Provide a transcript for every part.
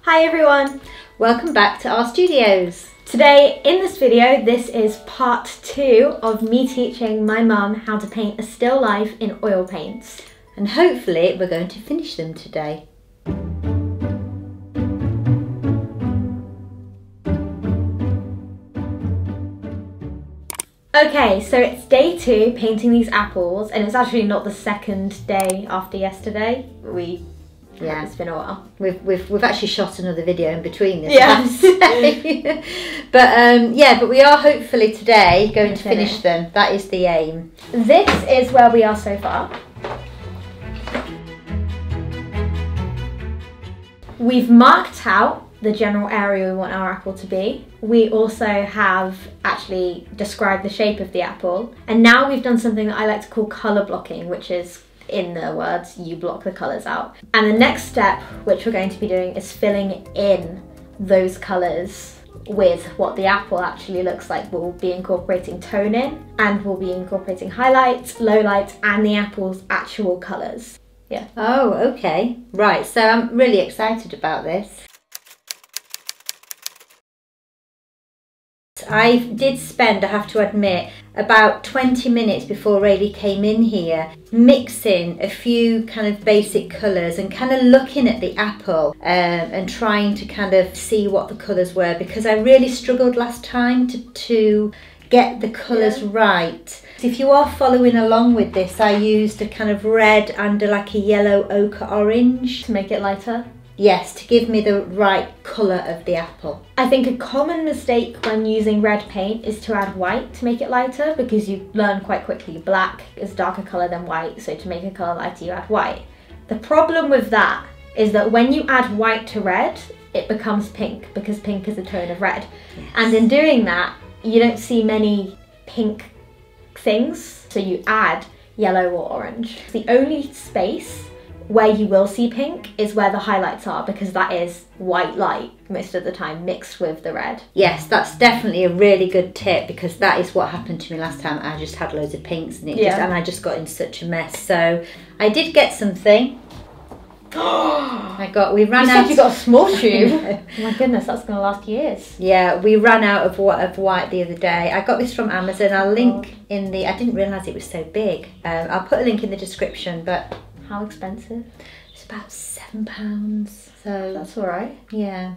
Hi everyone! Welcome back to RStudios. Today in this video, this is part 2 of me teaching my mum how to paint a still life in oil paints. And hopefully we're going to finish them today. Okay, so it's day 2 painting these apples, and it's actually not the second day after yesterday. It's been a while. We've actually shot another video in between this. Yes. But we are hopefully today going to finish them. That is the aim. This is where we are so far. We've marked out the general area we want our apple to be. We also have actually described the shape of the apple. And now we've done something that I like to call colour blocking, which is, in the words, you block the colours out. And the next step, which we're going to be doing, is filling in those colours with what the apple actually looks like. We'll be incorporating tone in, and we'll be incorporating highlights, lowlights, and the apple's actual colours. Yeah. Oh, okay. Right, so I'm really excited about this. I did spend, I have to admit, about 20 minutes before Raylee came in here mixing a few kind of basic colours and kind of looking at the apple and trying to kind of see what the colours were, because I really struggled last time to get the colours right. If you are following along with this, I used a kind of red and like a yellow ochre orange To make it lighter? Yes, to give me the right colour of the apple. I think a common mistake when using red paint is to add white to make it lighter, because you learn quite quickly black is darker colour than white, so to make a colour lighter you add white. The problem with that is that when you add white to red, it becomes pink, because pink is a tone of red. Yes. And in doing that, you don't see many pink things, so you add yellow or orange. The only space where you will see pink is where the highlights are, because that is white light most of the time mixed with the red. Yes, that's definitely a really good tip, because that is what happened to me last time. I just had loads of pinks and I just got in such a mess. So I did get something. We ran out. You got a small tube. Oh my goodness, that's going to last years. Yeah, we ran out of white the other day. I got this from Amazon. I'll link in the. I didn't realise it was so big. I'll put a link in the description. But how expensive? It's about £7. So that's all right. Yeah.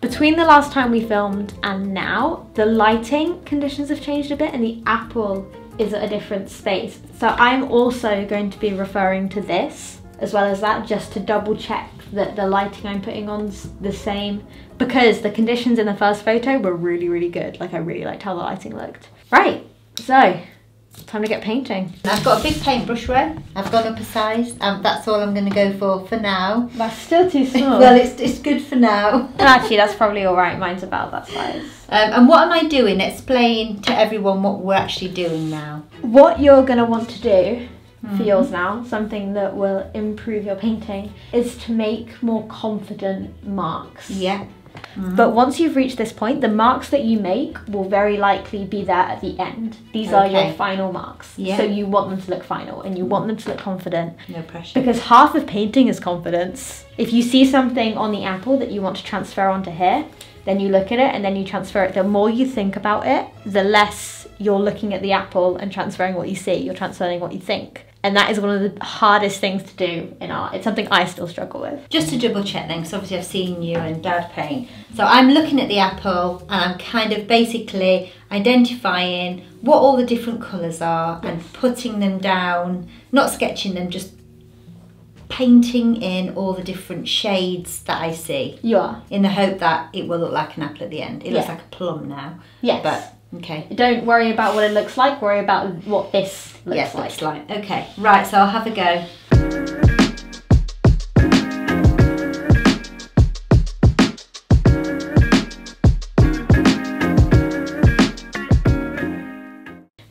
Between the last time we filmed and now, the lighting conditions have changed a bit, and the apple is at a different space. So I'm also going to be referring to this as well as that, just to double check that the lighting I'm putting on's the same, because the conditions in the first photo were really, really good. Like, I really liked how the lighting looked. Right, so time to get painting. I've got a big paintbrush row. I've gone up a size. That's all I'm going to go for now. That's still too small. Well, it's good for now. Actually, that's probably all right. Mine's about that size. And what am I doing? Explain to everyone what we're actually doing now. What you're going to want to do for yours now, something that will improve your painting, is to make more confident marks. Yeah. But once you've reached this point, the marks that you make will very likely be there at the end. These are your final marks. Yeah. So you want them to look final, and you want them to look confident. No pressure. Because half of painting is confidence. If you see something on the apple that you want to transfer onto here, then you look at it and then you transfer it. The more you think about it, the less you're looking at the apple and transferring what you see. You're transferring what you think. And that is one of the hardest things to do in art. It's something I still struggle with. Just to double check then, because obviously I've seen you and Dad paint. So I'm looking at the apple and I'm kind of basically identifying what all the different colours are and putting them down, not sketching them, just painting in all the different shades that I see. You are. In the hope that it will look like an apple at the end. It looks like a plum now. Yes. But okay. Don't worry about what it looks like, worry about what this looks like. Looks like. Okay, right, so I'll have a go.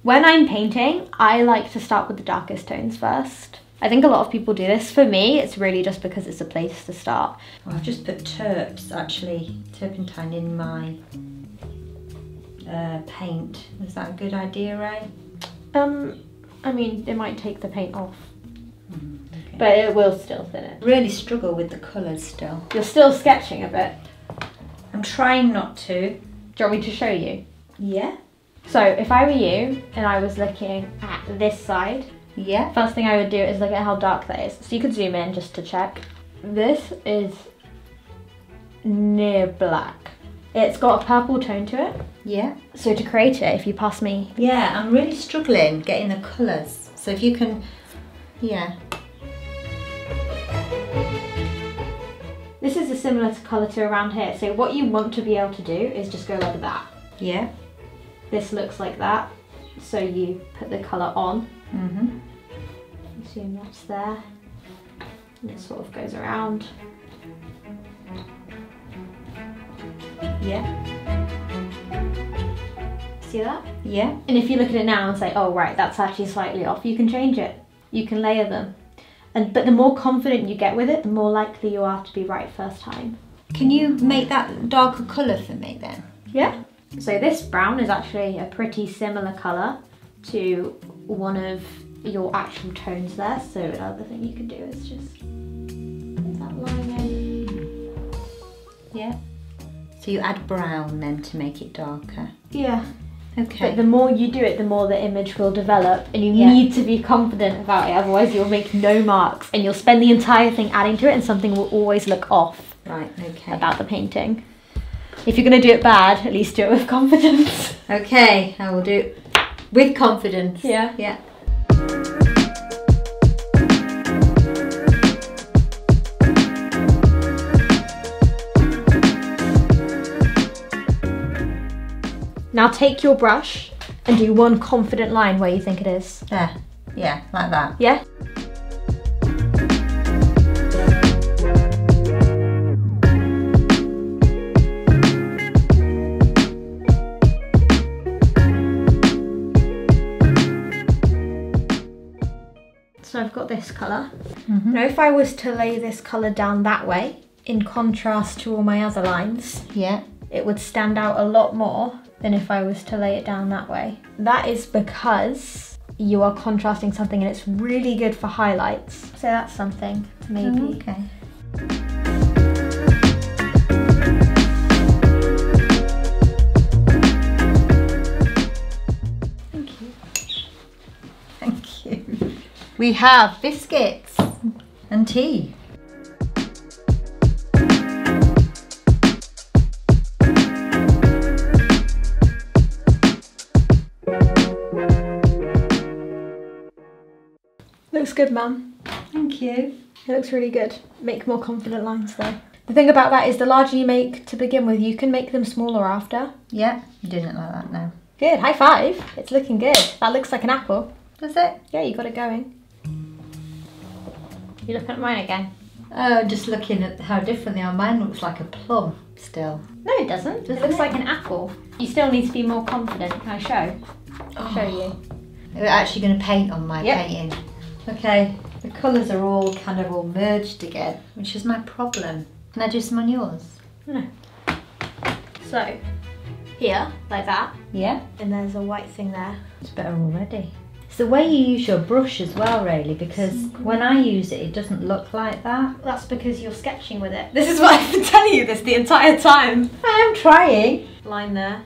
When I'm painting, I like to start with the darkest tones first. I think a lot of people do this. For me, it's really just because it's a place to start. Well, I've just put turpentine in my paint. Is that a good idea, Ray? I mean, it might take the paint off. but it will still thin it. Really struggle with the colours still. You're still sketching a bit. I'm trying not to. Do you want me to show you? Yeah. So if I were you and I was looking at this side, Yeah. first thing I would do is look at how dark that is. So you could zoom in just to check. This is near black. It's got a purple tone to it. Yeah. So to create it, if you pass me... Yeah, I'm really struggling getting the colours. So if you can, yeah. This is a similar colour to around here. So what you want to be able to do is just go like that. Yeah. This looks like that. So you put the colour on. Mm-hmm. Assume that's there. And it sort of goes around. Yeah. See that? Yeah. And if you look at it now and say, oh right, that's actually slightly off, you can change it. You can layer them. But the more confident you get with it, the more likely you are to be right first time. Can you make that darker colour for me then? Yeah. So this brown is actually a pretty similar colour to one of your actual tones there. So another thing you can do is just put that line in. Yeah. So you add brown then to make it darker. Yeah. Okay. But the more you do it, the more the image will develop, and you Yeah. need to be confident about it, otherwise you'll make no marks and you'll spend the entire thing adding to it and something will always look off Right, okay. about the painting. If you're going to do it bad, at least do it with confidence. Okay, I will do it with confidence. Yeah. Yeah. Now take your brush and do one confident line where you think it is. There. Yeah, like that. Yeah? So I've got this colour. Mm-hmm. Now if I was to lay this colour down that way, in contrast to all my other lines, Yeah. it would stand out a lot more than if I was to lay it down that way. That is because you are contrasting something and it's really good for highlights. So that's something to maybe... Okay. Thank you. Thank you. We have biscuits and tea. Looks good, Mum. Thank you. It looks really good. Make more confident lines though. The thing about that is the larger you make to begin with, you can make them smaller after. Yeah, you're doing it like that now. Good, high five. It's looking good. That looks like an apple. Does it? Yeah, you got it going. You looking at mine again? Oh, just looking at how different they are. Mine looks like a plum still. No, it doesn't. It looks like an apple. You still need to be more confident. Can I show? I'll show you. We're actually going to paint on my Yep. painting. Okay, the colours are all kind of all merged again, which is my problem. Can I do some on yours? No. So, here, like that, Yeah. and there's a white thing there. It's better already. It's the way you use your brush as well, Raylee, because when I use it, it doesn't look like that. That's because you're sketching with it. This is why I've been telling you this the entire time. I am trying. Line there.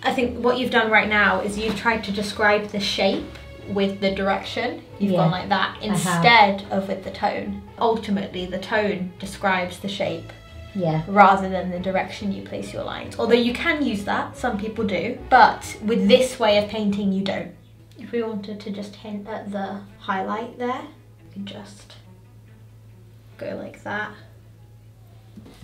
I think what you've done right now is you've tried to describe the shape with the direction. You've Yeah, gone like that instead of with the tone. Ultimately, the tone describes the shape Yeah. rather than the direction you place your lines. Although you can use that, some people do, but with this way of painting, you don't. If we wanted to just hint at the highlight there, we could just go like that.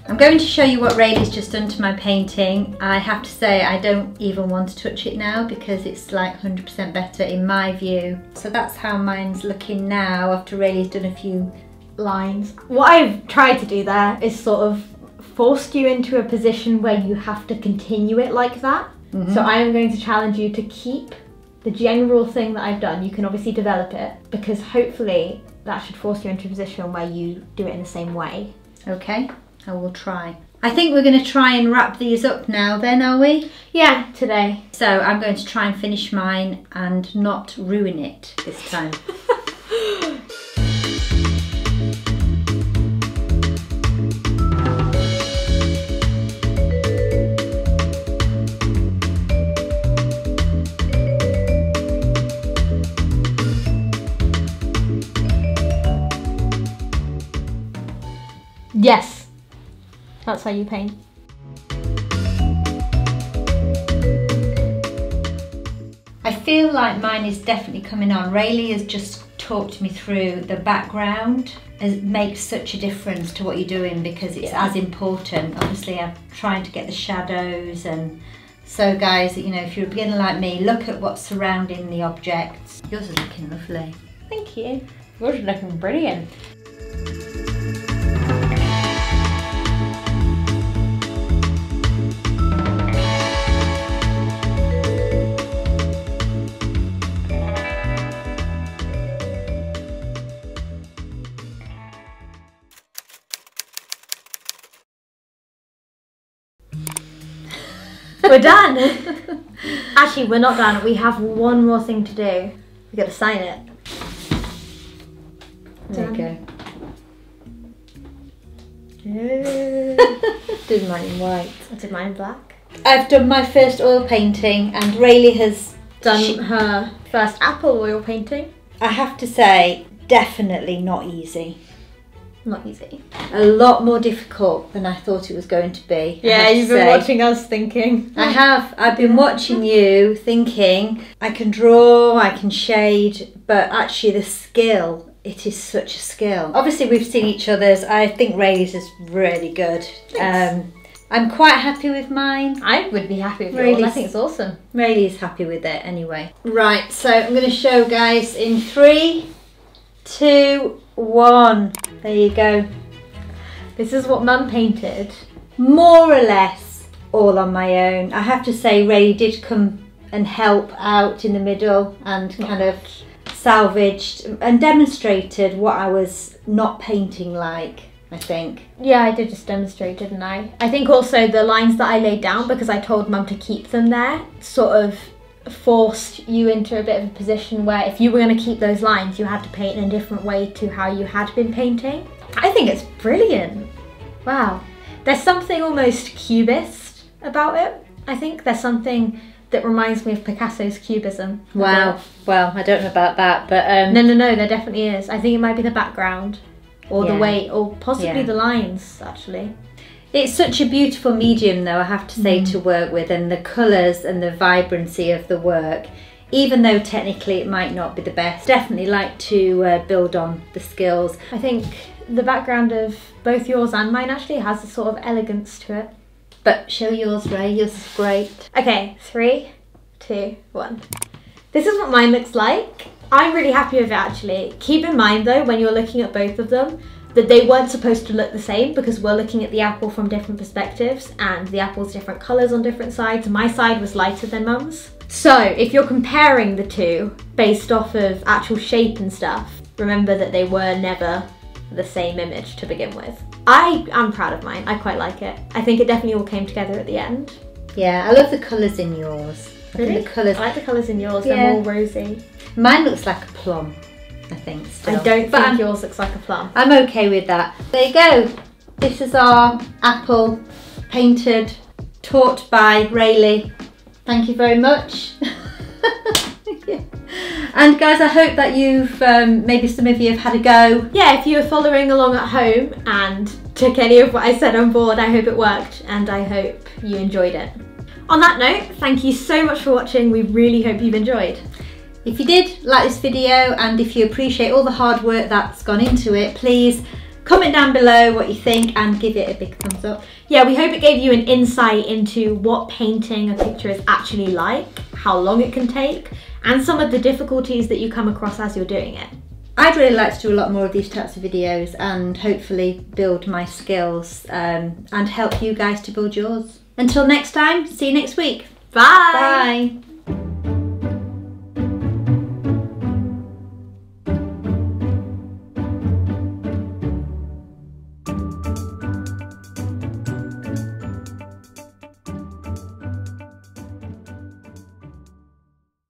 I'm going to show you what Raylee's just done to my painting. I have to say I don't even want to touch it now because it's like 100% better in my view. So that's how mine's looking now after Raylee's done a few Lines. What I've tried to do there is sort of forced you into a position where you have to continue it like that. So I am going to challenge you to keep the general thing that I've done. You can obviously develop it because hopefully that should force you into a position where you do it in the same way. Okay, I will try. I think we're going to try and wrap these up now then, are we? Yeah, today. So I'm going to try and finish mine and not ruin it this time. Yes, that's how you paint. I feel like mine is definitely coming on. Raylee has just talked me through the background. It makes such a difference to what you're doing because it's as important. Obviously I'm trying to get the shadows, and so guys, you know, if you're a beginner like me, look at what's surrounding the objects. Yours is looking lovely. Thank you. Yours is looking brilliant. We're done! Actually, we're not done. We have one more thing to do. We've got to sign it. There you go. Did mine in white. I did mine in black. I've done my first oil painting and Raylee has Done her first apple oil painting. I have to say, definitely not easy. Not easy. A lot more difficult than I thought it was going to be. Yeah, you've been watching us thinking. I have. I've been watching you thinking, I can draw, I can shade, but actually the skill, it is such a skill. Obviously we've seen each other's. I think Rayleigh's is really good. I'm quite happy with mine. I would be happy with yours. I think it's awesome. Rayleigh's happy with it anyway. Right, so I'm going to show guys in 3, 2, 1. There you go. This is what Mum painted. More or less all on my own. I have to say Rayleigh did come and help out in the middle and kind of salvaged and demonstrated what I was not painting like, I think. Yeah, I did just demonstrate, didn't I? I think also the lines that I laid down, because I told Mum to keep them there, sort of forced you into a bit of a position where if you were going to keep those lines, you had to paint in a different way to how you had been painting. I think it's brilliant. Wow. There's something almost cubist about it. I think there's something that reminds me of Picasso's cubism. Wow. Well, I don't know about that, but No, there definitely is. I think it might be the background or the way, or possibly the lines, actually. It's such a beautiful medium though, I have to say, to work with, and the colours and the vibrancy of the work, even though technically it might not be the best. Definitely like to build on the skills. I think the background of both yours and mine actually has a sort of elegance to it. But show yours, Ray, yours is great. Okay, 3, 2, 1. This is what mine looks like. I'm really happy with it actually. Keep in mind though, when you're looking at both of them, that they weren't supposed to look the same because we're looking at the apple from different perspectives and the apple's different colours on different sides. My side was lighter than Mum's. So if you're comparing the two based off of actual shape and stuff, remember that they were never the same image to begin with. I am proud of mine. I quite like it. I think it definitely all came together at the end. Yeah, I love the colours in yours. Really? The colours. I like the colours in yours. They're more rosy. Mine looks like a plum, I think, still. I don't think yours looks like a plum. I'm okay with that. There you go. This is our apple painted, taught by Rayleigh. Thank you very much. And guys, I hope that you've, maybe some of you have had a go. Yeah, if you were following along at home and took any of what I said on board, I hope it worked and I hope you enjoyed it. On that note, thank you so much for watching. We really hope you've enjoyed. If you did like this video and if you appreciate all the hard work that's gone into it, please comment down below what you think and give it a big thumbs up. Yeah, we hope it gave you an insight into what painting a picture is actually like, how long it can take, and some of the difficulties that you come across as you're doing it. I'd really like to do a lot more of these types of videos and hopefully build my skills and help you guys to build yours. Until next time, see you next week. Bye! Bye!